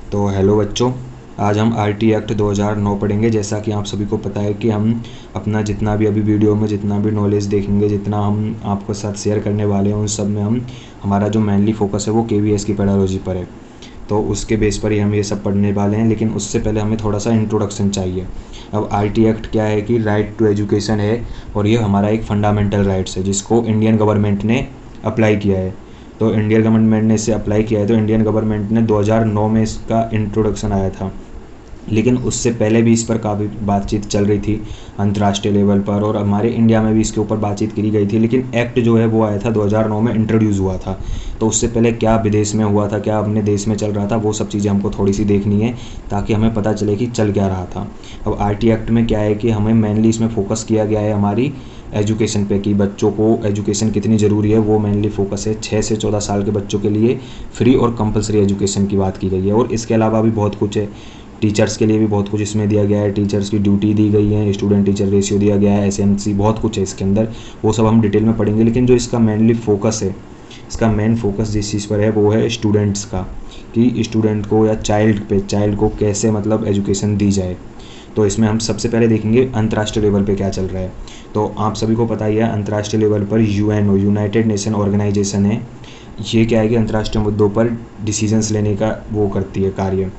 तो हेलो बच्चों, आज हम आरटी एक्ट 2009 पढ़ेंगे। जैसा कि आप सभी को पता है कि हम अपना जितना भी अभी वीडियो में जितना भी नॉलेज देखेंगे, जितना हम आपको साथ शेयर करने वाले हैं, उन सब में हमारा जो मेनली फोकस है वो केवीएस की पेडागोजी पर है। तो उसके बेस पर ही हम ये सब पढ़ने वाले हैं। लेकिन उससे पहले हमें थोड़ा सा इंट्रोडक्शन चाहिए। अब आरटी एक्ट क्या है कि राइट टू एजुकेशन है, और ये हमारा एक फंडामेंटल राइट्स है जिसको इंडियन गवर्नमेंट ने अप्लाई किया है। तो इंडियन गवर्नमेंट ने इसे अप्लाई किया है, तो इंडियन गवर्नमेंट ने 2009 में इसका इंट्रोडक्शन आया था। लेकिन उससे पहले भी इस पर काफ़ी बातचीत चल रही थी अंतर्राष्ट्रीय लेवल पर, और हमारे इंडिया में भी इसके ऊपर बातचीत करी गई थी। लेकिन एक्ट जो है वो आया था 2009 में इंट्रोड्यूस हुआ था। तो उससे पहले क्या विदेश में हुआ था, क्या अपने देश में चल रहा था, वो सब चीज़ें हमको थोड़ी सी देखनी है ताकि हमें पता चले कि चल क्या रहा था। अब आरटी एक्ट में क्या है कि हमें मेनली इसमें फोकस किया गया है हमारी एजुकेशन पे, कि बच्चों को एजुकेशन कितनी ज़रूरी है, वो मेनली फोकस है। 6 से 14 साल के बच्चों के लिए फ्री और कंपलसरी एजुकेशन की बात की गई है। और इसके अलावा भी बहुत कुछ है, टीचर्स के लिए भी बहुत कुछ इसमें दिया गया है। टीचर्स की ड्यूटी दी गई है, स्टूडेंट टीचर रेशियो दिया गया है, एसएमसी, बहुत कुछ है इसके अंदर। वो सब हम डिटेल में पढ़ेंगे। लेकिन जो इसका मेनली फोकस है, इसका मेन फोकस जिस चीज़ पर है वो है स्टूडेंट्स का, कि स्टूडेंट को या चाइल्ड को कैसे मतलब एजुकेशन दी जाए। तो इसमें हम सबसे पहले देखेंगे अंतर्राष्ट्रीय लेवल पे क्या चल रहा है। तो आप सभी को पता ही है, अंतर्राष्ट्रीय लेवल पर यूएनओ, यूनाइटेड नेशन ऑर्गेनाइजेशन है। ये क्या है कि अंतर्राष्ट्रीय मुद्दों पर डिसीजंस लेने का वो करती है कार्य।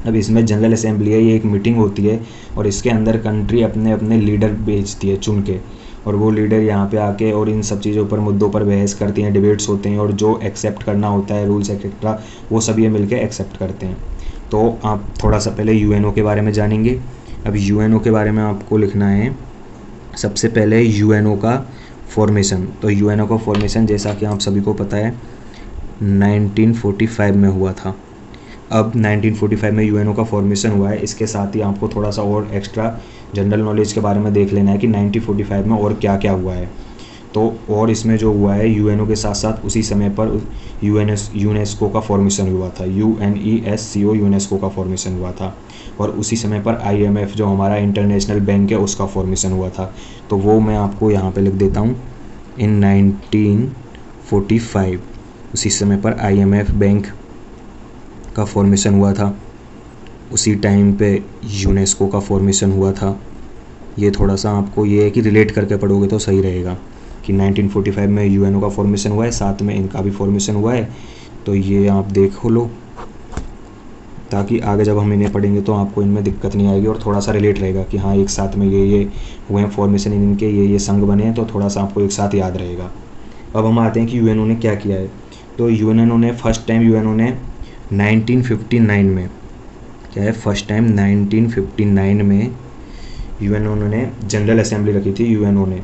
अब इसमें जनरल असेंबली है, ये एक मीटिंग होती है, और इसके अंदर कंट्री अपने अपने लीडर भेजती है चुन के, और वो लीडर यहाँ पे आके और इन सब चीज़ों पर मुद्दों पर बहस करती हैं, डिबेट्स होते हैं, और जो एक्सेप्ट करना होता है रूल्स एक्सेट्रा, वो सब ये मिलके एक्सेप्ट करते हैं। तो आप थोड़ा सा पहले यूएनओ के बारे में जानेंगे। अब यूएनओ के बारे में आपको लिखना है सबसे पहले यूएनओ का फॉर्मेशन। तो यूएनओ का फॉर्मेशन जैसा कि आप सभी को पता है 1945 में हुआ था। अब 1945 में यूएनओ का फॉर्मेशन हुआ है। इसके साथ ही आपको थोड़ा सा और एक्स्ट्रा जनरल नॉलेज के बारे में देख लेना है कि 1945 में और क्या क्या हुआ है। तो और इसमें जो हुआ है, यूएनओ के साथ साथ उसी समय पर यूनेस्को का फॉर्मेशन हुआ था। UNESCO यूनेस्को का फॉर्मेशन हुआ था। और उसी समय पर IMF जो हमारा इंटरनेशनल बैंक है, उसका फॉर्मेशन हुआ था। तो वो मैं आपको यहाँ पे लिख देता हूँ, इन 1945 उसी समय पर IMF बैंक का फॉर्मेशन हुआ था। उसी टाइम पे यूनेस्को का फॉर्मेशन हुआ था। ये थोड़ा सा आपको ये है कि रिलेट करके पढ़ोगे तो सही रहेगा कि 1945 में यूएनओ का फॉर्मेशन हुआ है, साथ में इनका भी फॉर्मेशन हुआ है। तो ये आप देख लो, ताकि आगे जब हम इन्हें पढ़ेंगे तो आपको इनमें दिक्कत नहीं आएगी, और थोड़ा सा रिलेट रहेगा कि हाँ एक साथ में ये हुए हैं फॉर्मेशन, इनके ये संघ बने हैं, तो थोड़ा सा आपको एक साथ याद रहेगा। अब हम आते हैं कि यूएनओ ने क्या किया है। तो यूएनओ ने फर्स्ट टाइम 1959 में क्या है, फर्स्ट टाइम 1959 में यूएनओ ने जनरल असेंबली रखी थी यूएनओ ने।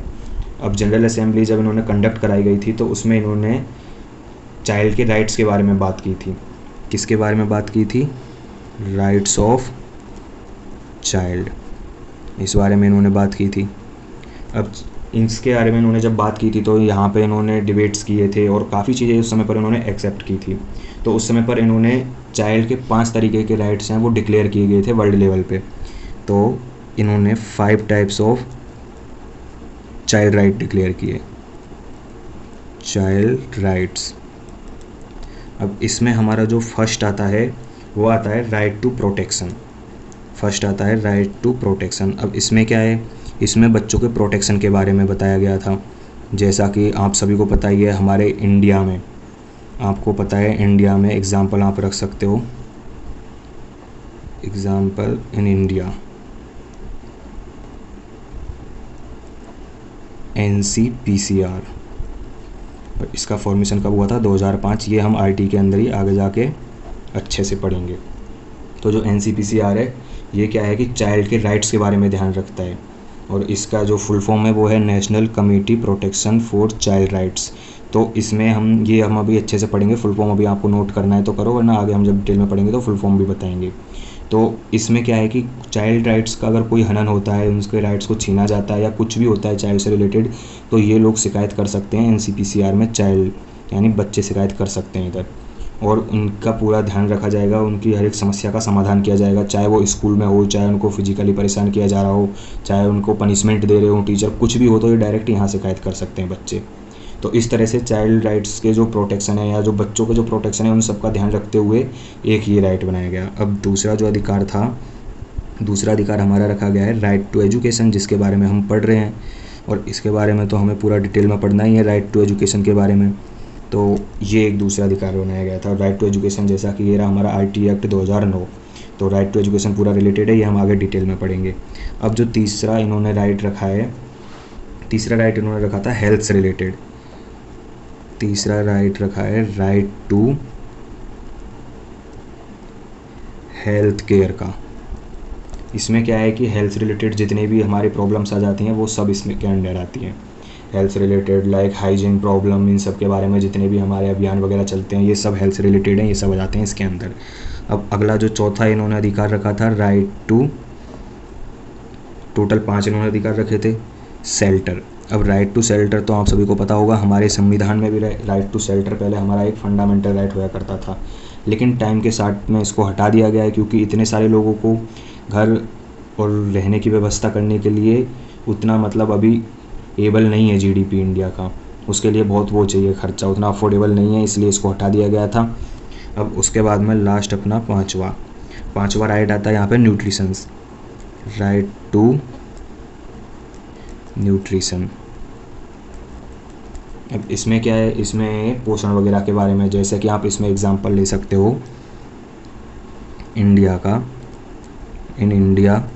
अब जनरल असेंबली जब इन्होंने कंडक्ट कराई गई थी, तो उसमें इन्होंने चाइल्ड के राइट्स के बारे में बात की थी। किसके बारे में बात की थी? राइट्स ऑफ चाइल्ड, इस बारे में इन्होंने बात की थी। अब इसके बारे में इन्होंने जब बात की थी तो यहाँ पे इन्होंने डिबेट्स किए थे, और काफ़ी चीज़ें उस समय पर इन्होंने एक्सेप्ट की थी। तो उस समय पर इन्होंने चाइल्ड के 5 तरीके के राइट्स हैं वो डिक्लेयर किए गए थे वर्ल्ड लेवल पे। तो इन्होंने 5 types of child right declare किए, चाइल्ड राइट्स। अब इसमें हमारा जो फर्स्ट आता है वो आता है राइट टू प्रोटेक्शन। फर्स्ट आता है राइट टू प्रोटेक्शन। अब इसमें क्या है, इसमें बच्चों के प्रोटेक्शन के बारे में बताया गया था। जैसा कि आप सभी को पता ही है, हमारे इंडिया में, आपको पता है इंडिया में एग्जाम्पल आप रख सकते हो, एग्जाम्पल इन इंडिया NCPCR। इसका फॉर्मेशन कब हुआ था? 2005। ये हम आरटी के अंदर ही आगे जाके अच्छे से पढ़ेंगे। तो जो NCPCR है, ये क्या है कि चाइल्ड के राइट्स के बारे में ध्यान रखता है, और इसका जो फुल फॉर्म है वो है national committee protection for child rights. तो इसमें हम अभी अच्छे से पढ़ेंगे। फुल फॉर्म अभी आपको नोट करना है तो करो, वरना आगे हम जब डिटेल में पढ़ेंगे तो फुल फॉर्म भी बताएंगे। तो इसमें क्या है कि चाइल्ड राइट्स का अगर कोई हनन होता है, उनके राइट्स को छीना जाता है, या कुछ भी होता है चाइल्ड से रिलेटेड, तो ये लोग शिकायत कर सकते हैं NCPCR में। चाइल्ड यानी बच्चे शिकायत कर सकते हैं इधर, और उनका पूरा ध्यान रखा जाएगा, उनकी हर एक समस्या का समाधान किया जाएगा, चाहे वो स्कूल में हो, चाहे उनको फिजिकली परेशान किया जा रहा हो, चाहे उनको पनिशमेंट दे रहे हो टीचर, कुछ भी हो, तो ये डायरेक्ट यहाँ शिकायत कर सकते हैं बच्चे। तो इस तरह से चाइल्ड राइट्स के जो प्रोटेक्शन है या जो बच्चों के जो प्रोटेक्शन है उन सब का ध्यान रखते हुए एक ये राइट बनाया गया। अब दूसरा जो अधिकार था, दूसरा अधिकार हमारा रखा गया है राइट टू एजुकेशन, जिसके बारे में हम पढ़ रहे हैं और इसके बारे में तो हमें पूरा डिटेल में पढ़ना ही है राइट टू एजुकेशन के बारे में। तो ये एक दूसरा अधिकार बनाया गया था राइट टू एजुकेशन, जैसा कि ये रहा हमारा RT एक्ट 2009। तो राइट टू एजुकेशन पूरा रिलेटेड है, ये हम आगे डिटेल में पढ़ेंगे। अब जो तीसरा इन्होंने राइट रखा है, तीसरा राइट इन्होंने रखा था हेल्थ से रिलेटेड। तीसरा राइट रखा है राइट टू हेल्थ केयर का। इसमें क्या है कि हेल्थ रिलेटेड जितने भी हमारी प्रॉब्लम्स आ जाती हैं वो सब इसमें के अंडर आती हैं। Health related like hygiene problem, इन सब के बारे में जितने भी हमारे अभियान वगैरह चलते हैं ये सब हेल्थ रिलेटेड हैं, ये सब आ जाते हैं इसके अंदर। अब अगला जो चौथा इन्होंने अधिकार रखा था राइट टू, टोटल 5 इन्होंने अधिकार रखे थे, शेल्टर। अब राइट टू शेल्टर तो आप सभी को पता होगा, हमारे संविधान में भी राइट टू शेल्टर पहले हमारा एक फंडामेंटल राइट हुआ करता था, लेकिन टाइम के साथ में इसको हटा दिया गया है क्योंकि इतने सारे लोगों को घर और रहने की व्यवस्था करने के लिए उतना मतलब अभी एबल नहीं है GDP इंडिया का, उसके लिए बहुत वो चाहिए खर्चा, उतना अफोर्डेबल नहीं है, इसलिए इसको हटा दिया गया था। अब उसके बाद में लास्ट अपना पांचवा राइट आता है यहाँ पे न्यूट्रिशंस, राइट टू न्यूट्रिशन। अब इसमें क्या है, इसमें पोषण वगैरह के बारे में, जैसे कि आप इसमें एग्जांपल ले सकते हो इंडिया का, in India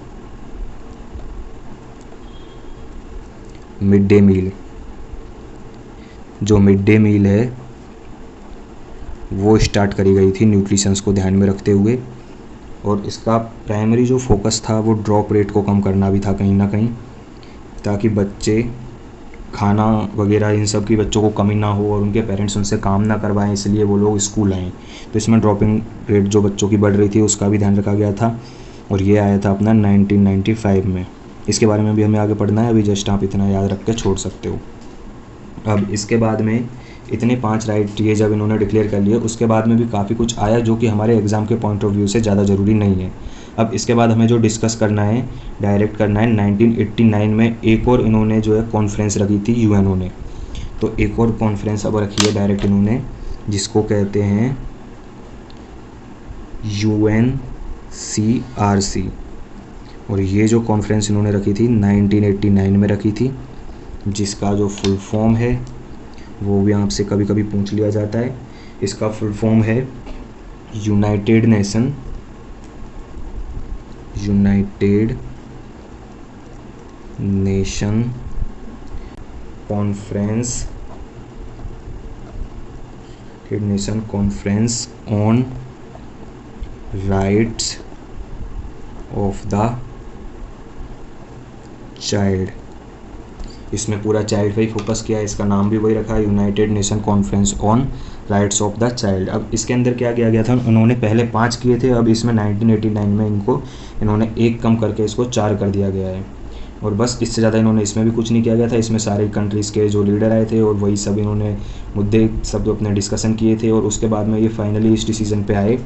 mid day meal, जो मिड डे मील है वो स्टार्ट करी गई थी न्यूट्रिशंस को ध्यान में रखते हुए, और इसका प्राइमरी जो फोकस था वो ड्रॉप रेट को कम करना भी था कहीं ना कहीं, ताकि बच्चे खाना वगैरह इन सब की बच्चों को कमी ना हो और उनके पेरेंट्स उनसे काम ना करवाएं, इसलिए वो लोग स्कूल आएँ। तो इसमें ड्रॉपिंग रेट जो बच्चों की बढ़ रही थी उसका भी ध्यान रखा गया था, और ये आया था अपना 1995 में। इसके बारे में भी हमें आगे पढ़ना है, अभी जस्ट आप इतना याद रख के छोड़ सकते हो। अब इसके बाद में इतने 5 राइट ये जब इन्होंने डिक्लेयर कर लिए, उसके बाद में भी काफ़ी कुछ आया जो कि हमारे एग्ज़ाम के पॉइंट ऑफ व्यू से ज़्यादा ज़रूरी नहीं है। अब इसके बाद हमें जो डिस्कस करना है, डायरेक्ट करना है 1989 में एक और इन्होंने जो है कॉन्फ्रेंस रखी थी UNO ने। तो एक और कॉन्फ्रेंस अब रखी है डायरेक्ट इन्होंने, जिसको कहते हैं UNCRC, और ये जो कॉन्फ्रेंस इन्होंने रखी थी 1989 में रखी थी, जिसका जो फुल फॉर्म है वो भी आपसे कभी कभी पूछ लिया जाता है। इसका फुल फॉर्म है United nation conference on rights of the child. इसमें पूरा चाइल्ड पे ही फोकस किया है, इसका नाम भी वही रखा है, United nation conference on rights of the child. अब इसके अंदर क्या किया गया था, उन्होंने पहले 5 किए थे, अब इसमें 1989 में इन्होंने 1 कम करके इसको 4 कर दिया गया है, और बस इससे ज़्यादा इन्होंने इसमें भी कुछ नहीं किया गया था। इसमें सारे कंट्रीज़ के जो लीडर आए थे और वही सब इन्होंने मुद्दे सब अपने डिस्कशन किए थे, और उसके बाद में ये फाइनली इस डिसीजन पे आए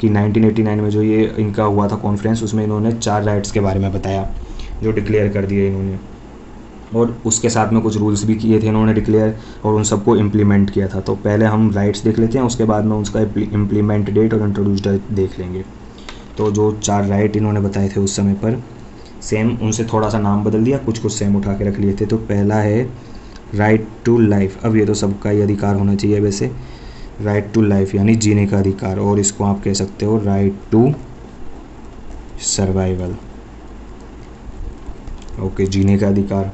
कि 1989 में जो ये इनका हुआ था कॉन्फ्रेंस, उसमें इन्होंने 4 राइट्स के बारे में बताया जो डिक्लेयर कर दिए इन्होंने, और उसके साथ में कुछ रूल्स भी किए थे इन्होंने डिक्लेयर, और उन सबको इम्प्लीमेंट किया था। तो पहले हम राइट्स देख लेते हैं, उसके बाद में उसका इम्प्लीमेंट डेट और इंट्रोड्यूस डेट देख लेंगे। तो जो 4 राइट इन्होंने बताए थे उस समय पर, सेम उनसे थोड़ा सा नाम बदल दिया, कुछ सेम उठा के रख लिए थे। तो पहला है राइट टू लाइफ। अब ये तो सबका ही अधिकार होना चाहिए वैसे, राइट टू लाइफ यानी जीने का अधिकार, और इसको आप कह सकते हो राइट टू सर्वाइवल। ओके, जीने का अधिकार।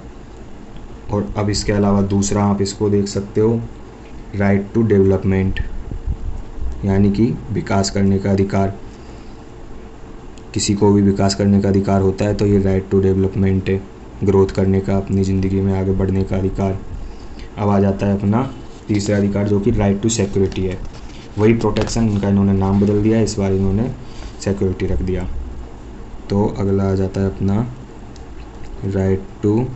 और अब इसके अलावा दूसरा आप इसको देख सकते हो राइट टू डेवलपमेंट, यानी कि विकास करने का अधिकार। किसी को भी विकास करने का अधिकार होता है तो ये राइट टू डेवलपमेंट है, ग्रोथ करने का, अपनी ज़िंदगी में आगे बढ़ने का अधिकार। अब आ जाता है अपना तीसरा अधिकार जो कि राइट टू सिक्योरिटी है, वही प्रोटेक्शन, इनका इन्होंने नाम बदल दिया, इस बार इन्होंने सिक्योरिटी रख दिया। तो अगला आ जाता है अपना राइट टू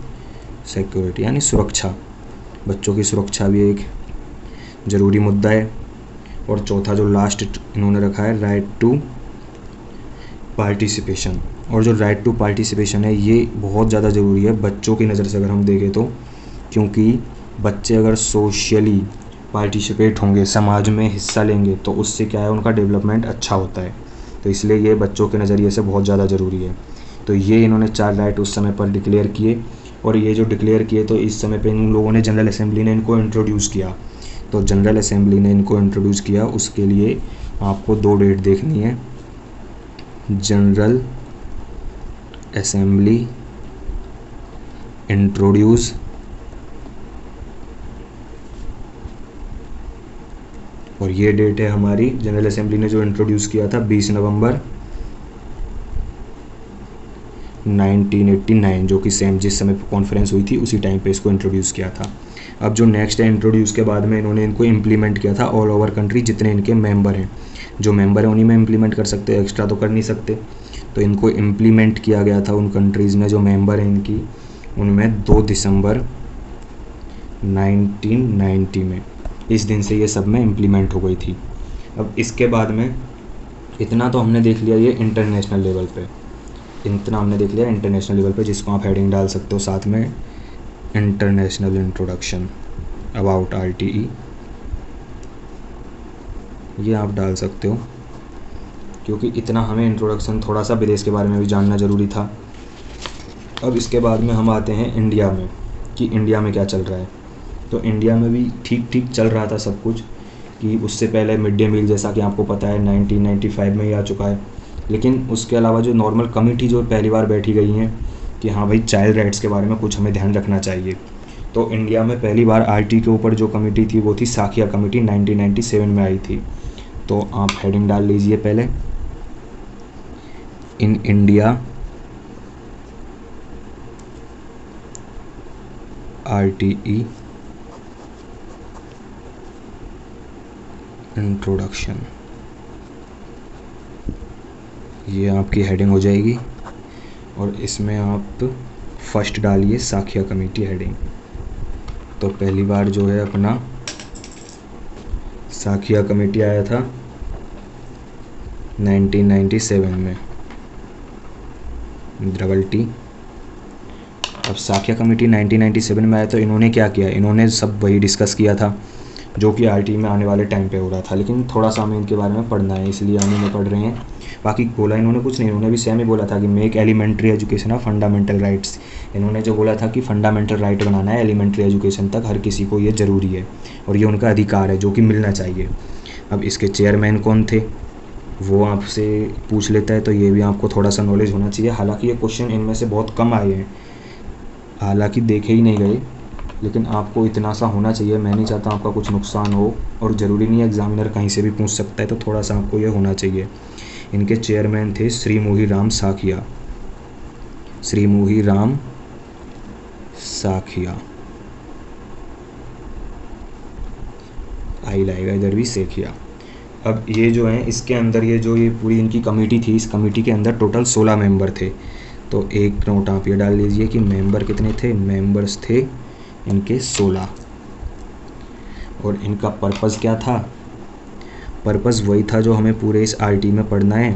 सिक्योरिटी यानी सुरक्षा। बच्चों की सुरक्षा भी एक ज़रूरी मुद्दा है। और चौथा जो लास्ट इन्होंने रखा है राइट टू पार्टिसिपेशन, और जो राइट टू पार्टिसिपेशन है ये बहुत ज़्यादा ज़रूरी है बच्चों की नज़र से अगर हम देखें तो, क्योंकि बच्चे अगर सोशली पार्टिसिपेट होंगे, समाज में हिस्सा लेंगे, तो उससे क्या है, उनका डेवलपमेंट अच्छा होता है। तो इसलिए ये बच्चों के नज़रिए से बहुत ज़्यादा ज़रूरी है। तो ये इन्होंने 4 राइट उस समय पर डिक्लेयर किए, और ये जो डिक्लेयर किए तो इस समय पे इन लोगों ने, जनरल असेंबली ने इनको इंट्रोड्यूस किया। तो जनरल असेंबली ने इनको इंट्रोड्यूस किया, उसके लिए आपको 2 डेट देखनी है। जनरल असेंबली इंट्रोड्यूस और ये डेट है हमारी, जनरल असेंबली ने जो इंट्रोड्यूस किया था 20 नवंबर 1989, जो कि सेम जिस समय कॉन्फ्रेंस हुई थी उसी टाइम पे इसको इंट्रोड्यूस किया था। अब जो नेक्स्ट है, इंट्रोड्यूस के बाद में इन्होंने इनको इम्प्लीमेंट किया था ऑल ओवर कंट्री, जितने इनके मेंबर हैं, जो मेंबर हैं उन्हीं में इम्प्लीमेंट कर सकते, एक्स्ट्रा तो कर नहीं सकते। तो इनको इम्प्लीमेंट किया गया था उन कंट्रीज़ में जो मेंबर हैं इनकी, उनमें 2 दिसंबर 1990 में, इस दिन से ये सब में इम्प्लीमेंट हो गई थी। अब इसके बाद में इतना तो हमने देख लिया ये इंटरनेशनल लेवल पे, इतना हमने देख लिया इंटरनेशनल लेवल पे, जिसको आप हेडिंग डाल सकते हो साथ में, इंटरनेशनल इंट्रोडक्शन अबाउट RTE, ये आप डाल सकते हो, क्योंकि इतना हमें इंट्रोडक्शन, थोड़ा सा विदेश के बारे में भी जानना ज़रूरी था। अब इसके बाद में हम आते हैं इंडिया में, कि इंडिया में क्या चल रहा है। तो इंडिया में भी ठीक ठीक चल रहा था सब कुछ, कि उससे पहले मिड डे मील जैसा कि आपको पता है 1995 में ही आ चुका है। लेकिन उसके अलावा जो नॉर्मल कमेटी जो पहली बार बैठी गई हैं कि हाँ भाई चाइल्ड राइट्स के बारे में कुछ हमें ध्यान रखना चाहिए, तो इंडिया में पहली बार RT के ऊपर जो कमेटी थी वो थी साखिया कमेटी, 1997 में आई थी। तो आप हेडिंग डाल लीजिए पहले, इन इंडिया RTE इंट्रोडक्शन, ये आपकी हेडिंग हो जाएगी। और इसमें आप फर्स्ट डालिए साखिया कमेटी हेडिंग। तो पहली बार जो है अपना साखिया कमेटी आया था 1997 में, T। अब साखिया कमेटी 1997 में आया तो इन्होंने क्या किया, इन्होंने सब वही डिस्कस किया था जो कि RT में आने वाले टाइम पे हो रहा था। लेकिन थोड़ा सा हमें इनके बारे में पढ़ना है, इसलिए हम इन्हें पढ़ रहे हैं। बाकी बोला इन्होंने कुछ नहीं, इन्होंने भी सेम ही बोला था कि make elementary education of fundamental rights. इन्होंने जो बोला था कि फंडामेंटल राइट बनाना है एलिमेंट्री एजुकेशन तक, हर किसी को ये ज़रूरी है और ये उनका अधिकार है जो कि मिलना चाहिए। अब इसके चेयरमैन कौन थे वो आपसे पूछ लेता है, तो ये भी आपको थोड़ा सा नॉलेज होना चाहिए। हालांकि ये क्वेश्चन इनमें से बहुत कम आए हैं, हालांकि देखे ही नहीं गए, लेकिन आपको इतना सा होना चाहिए। मैं नहीं चाहता आपका कुछ नुकसान हो, और ज़रूरी नहीं है एग्जामिनर कहीं से भी पूछ सकता है, तो थोड़ा सा आपको ये होना चाहिए। इनके चेयरमैन थे श्री मोहीराम साखिया, श्री मोहीराम साखिया, आई लाएगा इधर भी सेखिया। अब ये जो है इसके अंदर ये जो ये पूरी इनकी कमेटी थी, इस कमेटी के अंदर टोटल 16 मेंबर थे। तो एक नोट आप ये डाल लीजिए कि मेंबर कितने थे, मेंबर्स थे इनके 16। और इनका पर्पज़ क्या था, पर्पज़ वही था जो हमें पूरे इस RT में पढ़ना है,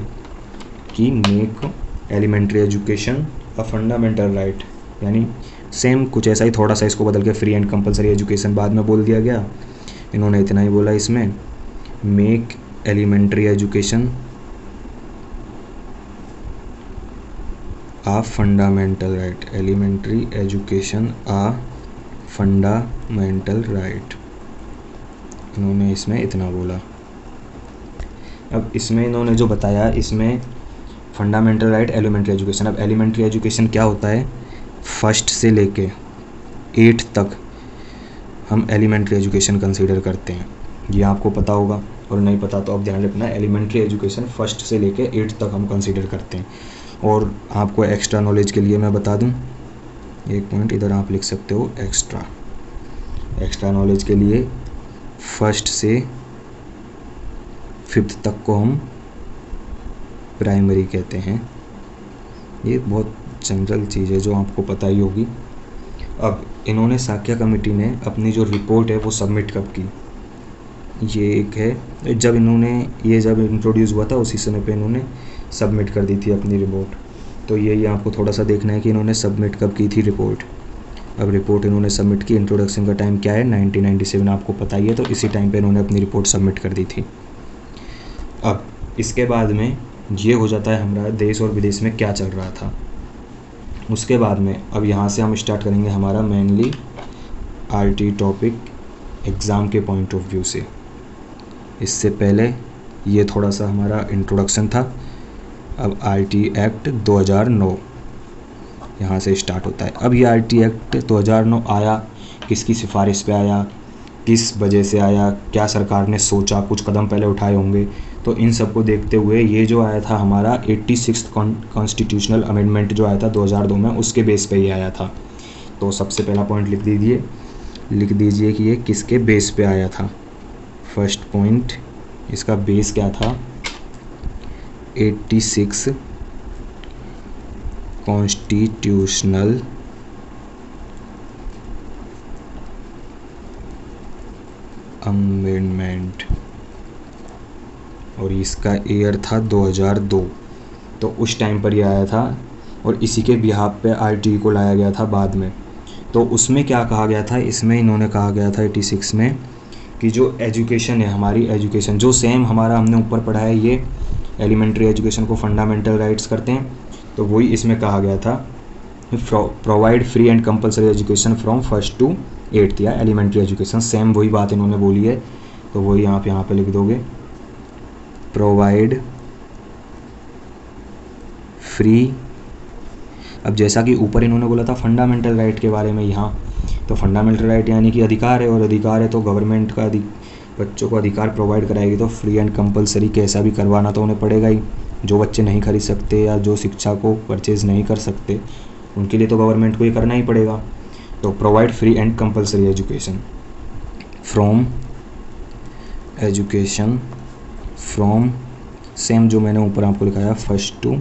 कि make elementary education a fundamental right, यानी सेम कुछ ऐसा ही, थोड़ा सा इसको बदल के फ्री एंड कंपलसरी एजुकेशन बाद में बोल दिया गया। इन्होंने इतना ही बोला इसमें, मेक एलिमेंट्री एजुकेशन आ फंडामेंटल राइट, एलिमेंट्री एजुकेशन आ फंडामेंटल राइट, इन्होंने इसमें इतना बोला। अब इसमें इन्होंने जो बताया, इसमें फंडामेंटल राइट, एलिमेंट्री एजुकेशन। अब एलिमेंट्री एजुकेशन क्या होता है, फर्स्ट से लेके 8 तक हम एलिमेंट्री एजुकेशन कंसीडर करते हैं, ये आपको पता होगा, और नहीं पता तो अब ध्यान रखना, एलिमेंट्री एजुकेशन फर्स्ट से लेके 8 तक हम कंसीडर करते हैं। और आपको एक्स्ट्रा नॉलेज के लिए मैं बता दूं, एक पॉइंट इधर आप लिख सकते हो, एक्स्ट्रा नॉलेज के लिए फर्स्ट से 5th तक को हम प्राइमरी कहते हैं। ये बहुत जनरल चीज़ है जो आपको पता ही होगी। अब इन्होंने साखिया कमेटी ने अपनी जो रिपोर्ट है वो सबमिट कब की, ये एक है, जब इंट्रोड्यूस हुआ था उसी समय पे इन्होंने सबमिट कर दी थी अपनी रिपोर्ट। तो ये आपको थोड़ा सा देखना है कि इन्होंने सबमिट कब की थी रिपोर्ट। अब रिपोर्ट इन्होंने सबमिट की। इंट्रोडक्शन का टाइम क्या है, 1997, आपको पता ही है। तो इसी टाइम पे इन्होंने अपनी रिपोर्ट सबमिट कर दी थी। अब इसके बाद में ये हो जाता है हमारा देश और विदेश में क्या चल रहा था। उसके बाद में अब यहाँ से हम स्टार्ट करेंगे हमारा मेनली आरटी टॉपिक एग्ज़ाम के पॉइंट ऑफ व्यू से। इससे पहले ये थोड़ा सा हमारा इंट्रोडक्शन था। अब आरटी एक्ट 2009 यहाँ से स्टार्ट होता है। अब ये आरटी एक्ट 2009 आया, किसकी सिफारिश पे आया, किस वजह से आया, क्या सरकार ने सोचा, कुछ कदम पहले उठाए होंगे। तो इन सब को देखते हुए ये जो आया था हमारा 86 कॉन्स्टिट्यूशनल अमेंडमेंट जो आया था 2002 में, उसके बेस पे ये आया था। तो सबसे पहला पॉइंट लिख दीजिए कि ये किसके बेस पे आया था। फर्स्ट पॉइंट, इसका बेस क्या था, 86 कॉन्स्टिट्यूशनल अमेंडमेंट, और इसका ईयर था 2002। तो उस टाइम पर यह आया था और इसी के बिहाफ पे आरटी को लाया गया था बाद में। तो उसमें क्या कहा गया था, इसमें इन्होंने कहा गया था 86 में कि जो एजुकेशन है, हमारी एजुकेशन जो सेम हमारा हमने ऊपर पढ़ा है, ये एलिमेंट्री एजुकेशन को फंडामेंटल राइट्स करते हैं, तो वही इसमें कहा गया था, provide free and compulsory education from 1st to 8th, या एलिमेंट्री एजुकेशन, सेम वही बात इन्होंने बोली है। तो वही आप यहाँ पे लिख दोगे, प्रोवाइड फ्री। अब जैसा कि ऊपर इन्होंने बोला था फंडामेंटल राइट के बारे में, यहाँ तो फंडामेंटल राइट यानी कि अधिकार है, और अधिकार है तो गवर्नमेंट का बच्चों को अधिकार प्रोवाइड कराएगी। तो फ्री एंड कंपलसरी कैसा भी करवाना तो उन्हें पड़ेगा ही। जो बच्चे नहीं खरीद सकते या जो शिक्षा को परचेज नहीं कर सकते, उनके लिए तो गवर्नमेंट को ये करना ही पड़ेगा। तो provide free and compulsory education from same जो मैंने ऊपर आपको लिखाया 1st to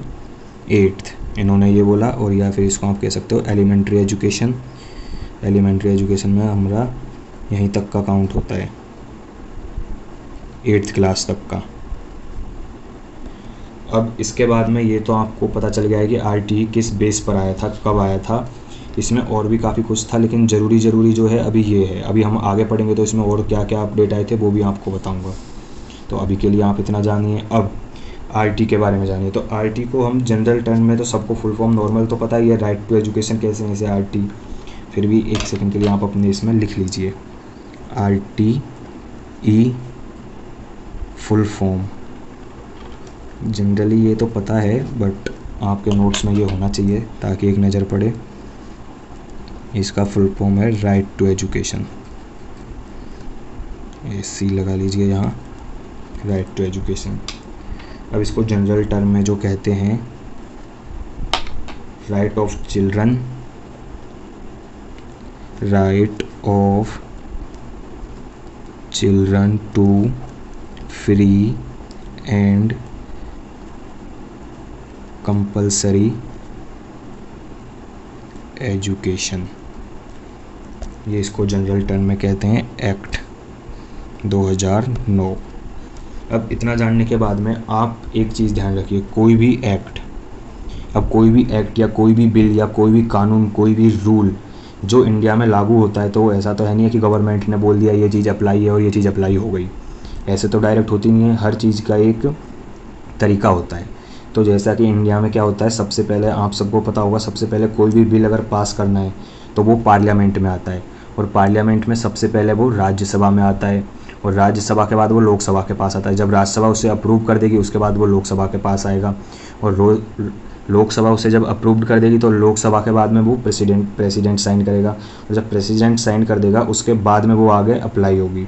8th, इन्होंने ये बोला। और या फिर इसको आप कह सकते हो एलिमेंट्री एजुकेशन। एलिमेंट्री एजुकेशन में हमारा यहीं तक का काउंट होता है, 8th क्लास तक का। अब इसके बाद में ये तो आपको पता चल गया है कि आरटी किस बेस पर आया था, कब आया था। इसमें और भी काफ़ी कुछ था, लेकिन ज़रूरी जो है अभी ये है। अभी हम आगे पढ़ेंगे तो इसमें और क्या क्या अपडेट आए थे वो भी आपको बताऊंगा। तो अभी के लिए आप इतना जानिए। अब आरटी के बारे में जानिए। तो आरटी को हम जनरल टर्म में तो सबको फुल फॉर्म नॉर्मल तो पता ही है, राइट टू एजुकेशन कैसे ऐसे आरटी, फिर भी एक सेकंड के लिए आप अपने इसमें लिख लीजिए RTE फुल फॉर्म। जनरली ये तो पता है, बट आपके नोट्स में ये होना चाहिए ताकि एक नज़र पड़े। इसका फुल फॉर्म है राइट टू एजुकेशन, ये सी लगा लीजिए यहाँ, राइट टू एजुकेशन। अब इसको जनरल टर्म में जो कहते हैं, right of children, right of children to free and compulsory education, ये इसको जनरल टर्म में कहते हैं एक्ट 2009। अब इतना जानने के बाद में आप एक चीज़ ध्यान रखिए, कोई भी एक्ट या कोई भी बिल या कोई भी कानून, कोई भी रूल जो इंडिया में लागू होता है, तो ऐसा तो है नहीं है कि गवर्नमेंट ने बोल दिया ये चीज़ अप्लाई है और ये चीज़ अप्लाई हो गई। ऐसे तो डायरेक्ट होती नहीं है, हर चीज़ का एक तरीका होता है। तो जैसा कि इंडिया में क्या होता है, सबसे पहले आप सबको पता होगा, सबसे पहले कोई भी बिल अगर पास करना है तो वो पार्लियामेंट में आता है, और पार्लियामेंट में सबसे पहले वो राज्यसभा में आता है, और राज्यसभा के बाद वो लोकसभा के पास आता है। जब राज्यसभा उसे अप्रूव कर देगी उसके बाद वो लोकसभा के पास आएगा, और लोकसभा उसे जब अप्रूव्ड कर देगी तो लोकसभा के बाद में वो प्रेसिडेंट साइन करेगा, और जब प्रेसिडेंट साइन कर देगा उसके बाद में वो आगे अप्लाई होगी।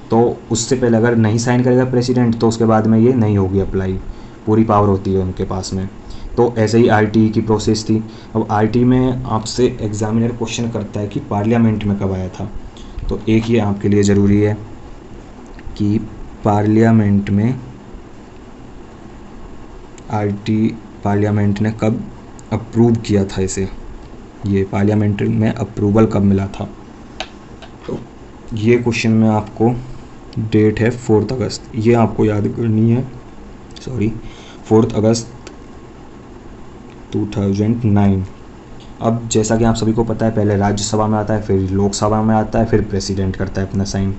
तो उससे पहले अगर नहीं साइन करेगा प्रेसिडेंट तो उसके बाद में ये नहीं होगी अप्लाई, पूरी पावर होती है उनके पास में। तो ऐसे ही आरटी की प्रोसेस थी। अब आरटी में आपसे एग्जामिनर क्वेश्चन करता है कि पार्लियामेंट में कब आया था, तो एक ये आपके लिए ज़रूरी है कि पार्लियामेंट में आरटी पार्लियामेंट ने कब अप्रूव किया था इसे, ये पार्लियामेंट में अप्रूवल कब मिला था। तो ये क्वेश्चन में आपको डेट है 4 अगस्त, ये आपको याद करनी है, 4 अगस्त 2009 अब जैसा कि आप सभी को पता है, पहले राज्यसभा में आता है, फिर लोकसभा में आता है, फिर प्रेसिडेंट करता है अपना साइन।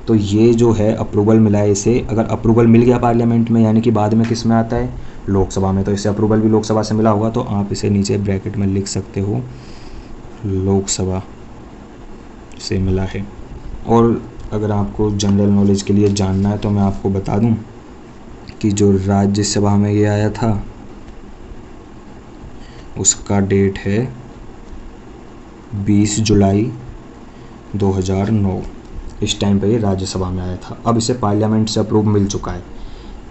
तो ये जो है अप्रूवल मिला है इसे। अगर अप्रूवल मिल गया पार्लियामेंट में, यानी कि बाद में किस में आता है, लोकसभा में, तो इसे अप्रूवल भी लोकसभा से मिला होगा। तो आप इसे नीचे ब्रैकेट में लिख सकते हो, लोकसभा से मिला है। और अगर आपको जनरल नॉलेज के लिए जानना है तो मैं आपको बता दूं कि जो राज्यसभा में ये आया था उसका डेट है 20 जुलाई 2009। इस टाइम पे ये राज्यसभा में आया था। अब इसे पार्लियामेंट से अप्रूव मिल चुका है,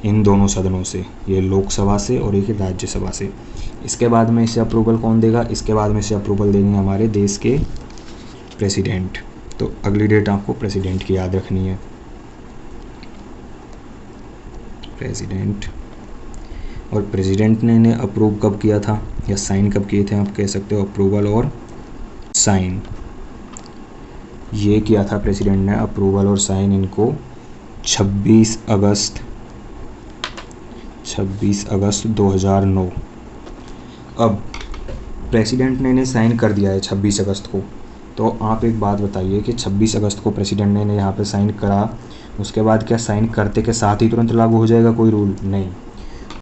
इन दोनों सदनों से, ये लोकसभा से और एक राज्यसभा से। इसके बाद में इसे अप्रूवल कौन देगा, इसके बाद में इसे अप्रूवल देंगे हमारे देश के प्रेसिडेंट। तो अगली डेट आपको प्रेसिडेंट की याद रखनी है, प्रेसिडेंट। और प्रेसिडेंट ने इन्हें अप्रूव कब किया था या साइन कब किए थे, आप कह सकते हो अप्रूवल और साइन। ये किया था प्रेसिडेंट ने अप्रूवल और साइन इनको 26 अगस्त 2009। अब प्रेसिडेंट ने इन्हें साइन कर दिया है 26 अगस्त को। तो आप एक बात बताइए कि 26 अगस्त को प्रेसिडेंट ने यहाँ पे साइन करा, उसके बाद क्या साइन करते के साथ ही तुरंत लागू हो जाएगा कोई रूल? नहीं।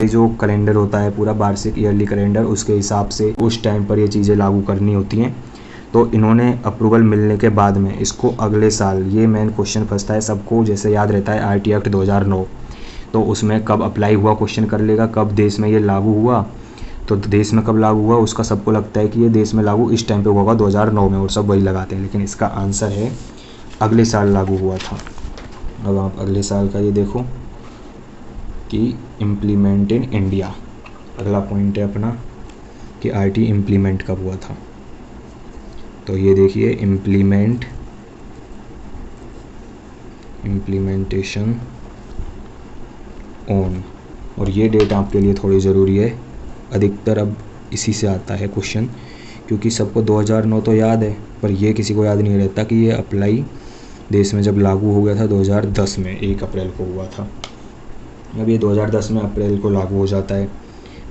ये जो कैलेंडर होता है पूरा वार्षिक ईयरली कैलेंडर, उसके हिसाब से उस टाइम पर ये चीज़ें लागू करनी होती हैं। तो इन्होंने अप्रूवल मिलने के बाद में इसको अगले साल, ये मेन क्वेश्चन फंसता है सबको, जैसे याद रहता है आरटी एक्ट 2009, तो उसमें कब अप्लाई हुआ क्वेश्चन कर लेगा, कब देश में ये लागू हुआ। तो देश में कब लागू हुआ उसका सबको लगता है कि ये देश में लागू इस टाइम पे हुआ होगा 2009 में, और सब वही लगाते हैं, लेकिन इसका आंसर है अगले साल लागू हुआ था। अब आप अगले साल का ये देखो कि इम्प्लीमेंट इन इंडिया, अगला पॉइंट है अपना कि आरटी इम्प्लीमेंट कब हुआ था। तो ये देखिए इम्प्लीमेंटेशन ऑन, और ये डेट आपके लिए थोड़ी ज़रूरी है। अधिकतर अब इसी से आता है क्वेश्चन, क्योंकि सबको 2009 तो याद है, पर ये किसी को याद नहीं रहता कि ये अप्लाई देश में जब लागू हो गया था 2010 में 1 अप्रैल को हुआ था। अब ये 2010 में अप्रैल को लागू हो जाता है।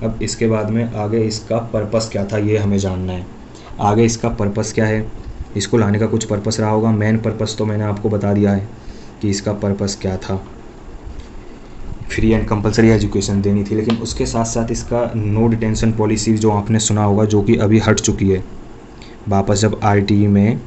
अब इसके बाद में आगे इसका पर्पस क्या था ये हमें जानना है। आगे इसका पर्पस क्या है, इसको लाने का कुछ पर्पस रहा होगा। मेन पर्पस तो मैंने आपको बता दिया है कि इसका पर्पस क्या था, फ्री एंड कंपलसरी एजुकेशन देनी थी। लेकिन उसके साथ साथ इसका नो डिटेंशन पॉलिसी जो आपने सुना होगा, जो कि अभी हट चुकी है, वापस जब आरटीई में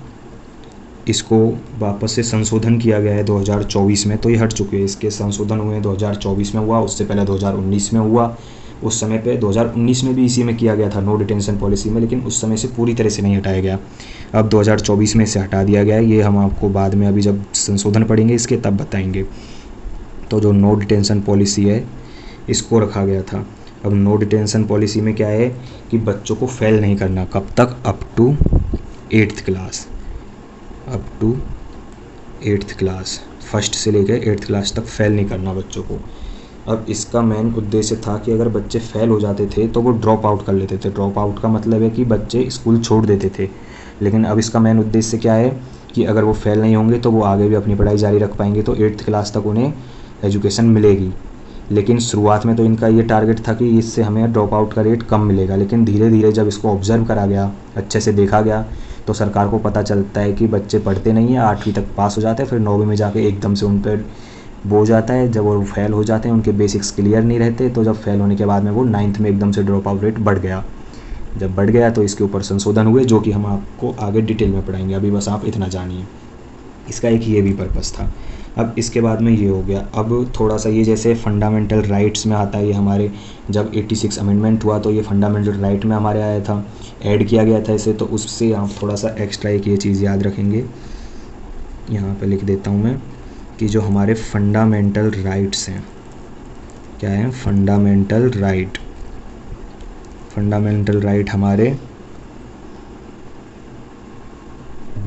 इसको वापस से संशोधन किया गया है 2024 में, तो ये हट चुकी है। इसके संशोधन हुए 2024 में हुआ, उससे पहले 2019 में हुआ। उस समय पे 2019 में भी इसी में किया गया था, नो डिटेंशन पॉलिसी में, लेकिन उस समय से पूरी तरह से नहीं हटाया गया। अब 2024 में इसे हटा दिया गया है। ये हम आपको बाद में, अभी जब संशोधन पढ़ेंगे इसके तब बताएंगे। तो जो नो डिटेंशन पॉलिसी है इसको रखा गया था। अब नो डिटेंशन पॉलिसी में क्या है कि बच्चों को फेल नहीं करना, कब तक, up to 8th class, first से लेकर 8th क्लास तक फेल नहीं करना बच्चों को। अब इसका मेन उद्देश्य था कि अगर बच्चे फेल हो जाते थे तो वो ड्रॉप आउट कर लेते थे। ड्रॉप आउट का मतलब है कि बच्चे स्कूल छोड़ देते थे। लेकिन अब इसका मेन उद्देश्य क्या है कि अगर वो फेल नहीं होंगे तो वो आगे भी अपनी पढ़ाई जारी रख पाएंगे, तो 8th क्लास तक उन्हें एजुकेशन मिलेगी। लेकिन शुरुआत में तो इनका ये टारगेट था कि इससे हमें ड्रॉप आउट का रेट कम मिलेगा। लेकिन धीरे धीरे जब इसको ऑब्जर्व करा गया, अच्छे से देखा गया, तो सरकार को पता चलता है कि बच्चे पढ़ते नहीं हैं, 8वीं तक पास हो जाते हैं, फिर 9वीं में जाके एकदम से उन पर वो जाता है। जब वो फेल हो जाते हैं, उनके बेसिक्स क्लियर नहीं रहते, तो जब फेल होने के बाद में वो 9th में एकदम से ड्रॉप आउट रेट बढ़ गया। जब बढ़ गया तो इसके ऊपर संशोधन हुए, जो कि हम आपको आगे डिटेल में पढ़ाएंगे। अभी बस आप इतना जानिए, इसका एक ये भी पर्पस था। अब इसके बाद में ये हो गया। अब थोड़ा सा ये जैसे फंडामेंटल राइट्स में आता है, ये हमारे जब 86 अमेंडमेंट हुआ तो ये फंडामेंटल राइट में हमारे आया था, ऐड किया गया था इसे। तो उससे आप थोड़ा सा एक्स्ट्रा एक ये चीज़ याद रखेंगे, यहाँ पे लिख देता हूँ मैं, कि जो हमारे फंडामेंटल राइट्स हैं, क्या है, फंडामेंटल राइट हमारे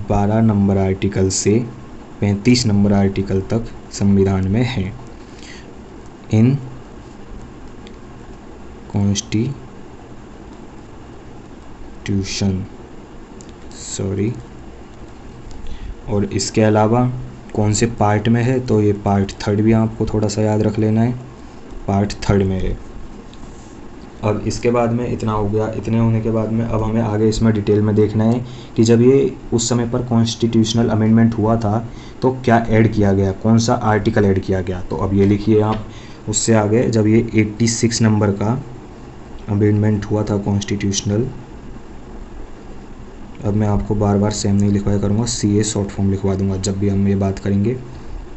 12 नंबर आर्टिकल से 35 नंबर आर्टिकल तक संविधान में है। इन कॉन्स्टिट्यूशन, और इसके अलावा कौन से पार्ट में है, तो ये पार्ट 3rd भी आपको थोड़ा सा याद रख लेना है, पार्ट 3rd में है। अब इसके बाद में इतना हो गया, इतने होने के बाद में अब हमें आगे इसमें डिटेल में देखना है कि जब ये उस समय पर कॉन्स्टिट्यूशनल अमेंडमेंट हुआ था तो क्या ऐड किया गया, कौन सा आर्टिकल ऐड किया गया। तो अब ये लिखिए आप, उससे आगे जब ये 86 नंबर का अमेंडमेंट हुआ था कॉन्स्टिट्यूशनल, अब मैं आपको बार बार सेम नहीं लिखवाया करूँगा, CA शॉर्ट फॉर्म लिखवा दूँगा जब भी हम ये बात करेंगे।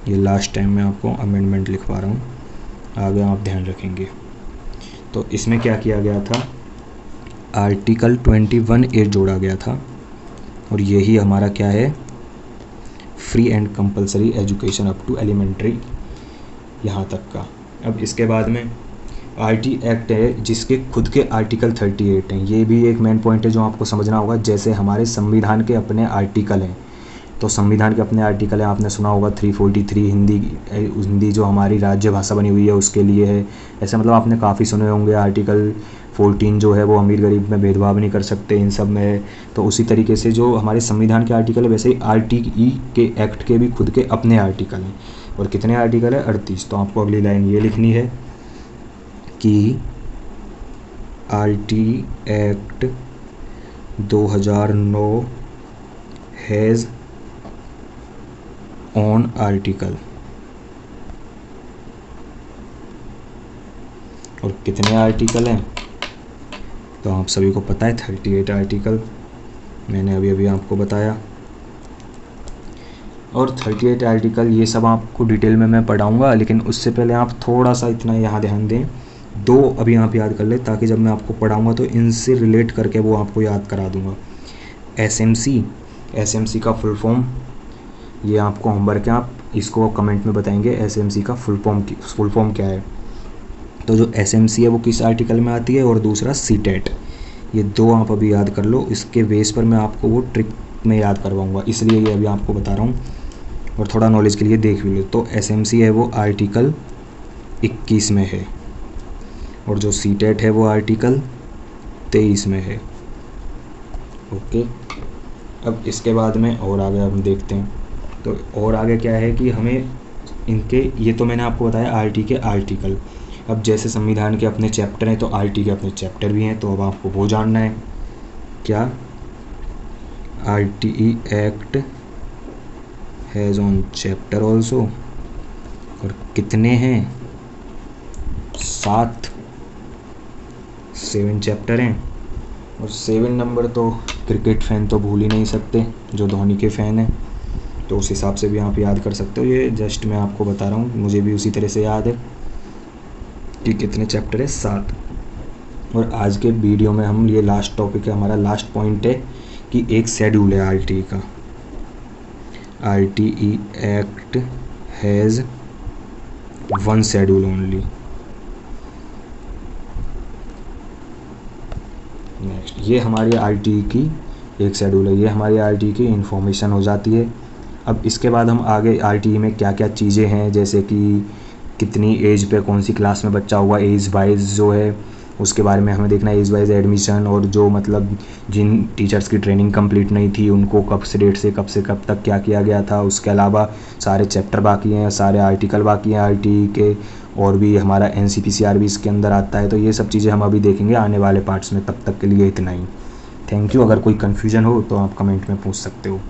ये लास्ट टाइम मैं आपको अमेंडमेंट लिखवा रहा हूँ, आगे आप ध्यान रखेंगे। तो इसमें क्या किया गया था, आर्टिकल 21A जोड़ा गया था और यही हमारा क्या है, free and compulsory education up to elementary, यहाँ तक का। अब इसके बाद में RT एक्ट है जिसके खुद के आर्टिकल 38 हैं। ये भी एक मेन पॉइंट है जो आपको समझना होगा। जैसे हमारे संविधान के अपने आर्टिकल हैं, तो संविधान के अपने आर्टिकल हैं, आपने सुना होगा 343 हिंदी जो हमारी राज्य भाषा बनी हुई है उसके लिए है। ऐसे मतलब आपने काफ़ी सुने होंगे। आर्टिकल 14 जो है वो अमीर गरीब में भेदभाव नहीं कर सकते, इन सब में है। तो उसी तरीके से जो हमारे संविधान के आर्टिकल है वैसे ही RTE के एक्ट के भी खुद के अपने आर्टिकल हैं। और कितने आर्टिकल है, 38। तो आपको अगली लाइन ये लिखनी है कि RT act 2009 has on article, और कितने आर्टिकल हैं तो आप सभी को पता है 38 आर्टिकल, मैंने अभी अभी आपको बताया। और 38 आर्टिकल ये सब आपको डिटेल में मैं पढ़ाऊँगा, लेकिन उससे पहले आप थोड़ा सा इतना यहाँ ध्यान दें, दो अभी आप याद कर ले ताकि जब मैं आपको पढ़ाऊँगा तो इनसे रिलेट करके वो आपको याद करा दूँगा। SMC का फुल फॉर्म, ये आपको होमवर्क है, आप इसको कमेंट में बताएंगे SMC का फुल फॉर्म क्या है। तो जो SMC है वो किस आर्टिकल में आती है, और दूसरा CTET, ये दो आप अभी याद कर लो। इसके बेस पर मैं आपको वो ट्रिक में याद करवाऊँगा, इसलिए ये अभी आपको बता रहा हूँ और थोड़ा नॉलेज के लिए देख भी लो। तो SMC है वो आर्टिकल 21 में है, और जो CTET है वो आर्टिकल 23 में है। ओके, अब इसके बाद में और आगे हम देखते हैं। तो और आगे क्या है कि हमें इनके, ये तो मैंने आपको बताया RT के आर्टिकल। अब जैसे संविधान के अपने चैप्टर हैं तो RT के अपने चैप्टर भी हैं, तो अब आपको वो जानना है क्या, RTE act has on chapter also, और कितने हैं, 7 चैप्टर हैं। और 7 नंबर तो क्रिकेट फ़ैन तो भूल ही नहीं सकते, जो धोनी के फ़ैन हैं, तो उस हिसाब से भी आप याद कर सकते हो। ये जस्ट मैं आपको बता रहा हूँ, मुझे भी उसी तरह से याद है कि कितने चैप्टर है, 7। और आज के वीडियो में हम, ये लास्ट टॉपिक है हमारा, लास्ट पॉइंट है कि एक शेड्यूल है RTE का। RTE act has 1 schedule only. Next, ये हमारी RTE की एक शेड्यूल है, ये हमारी RTE की इंफॉर्मेशन हो जाती है। अब इसके बाद हम आगे RTE में क्या क्या चीज़ें हैं, जैसे कि कितनी एज पे कौन सी क्लास में बच्चा हुआ, एज वाइज जो है उसके बारे में हमें देखना है, एज वाइज एडमिशन, और जो मतलब जिन टीचर्स की ट्रेनिंग कंप्लीट नहीं थी उनको कब से डेट से कब तक क्या किया गया था। उसके अलावा सारे चैप्टर बाकी हैं, सारे आर्टिकल बाकी हैं RTE के, और भी हमारा NCPCR भी इसके अंदर आता है। तो ये सब चीज़ें हम अभी देखेंगे आने वाले पार्ट्स में। तब तक के लिए इतना ही, थैंक यू। अगर कोई कन्फ्यूजन हो तो आप कमेंट में पूछ सकते हो।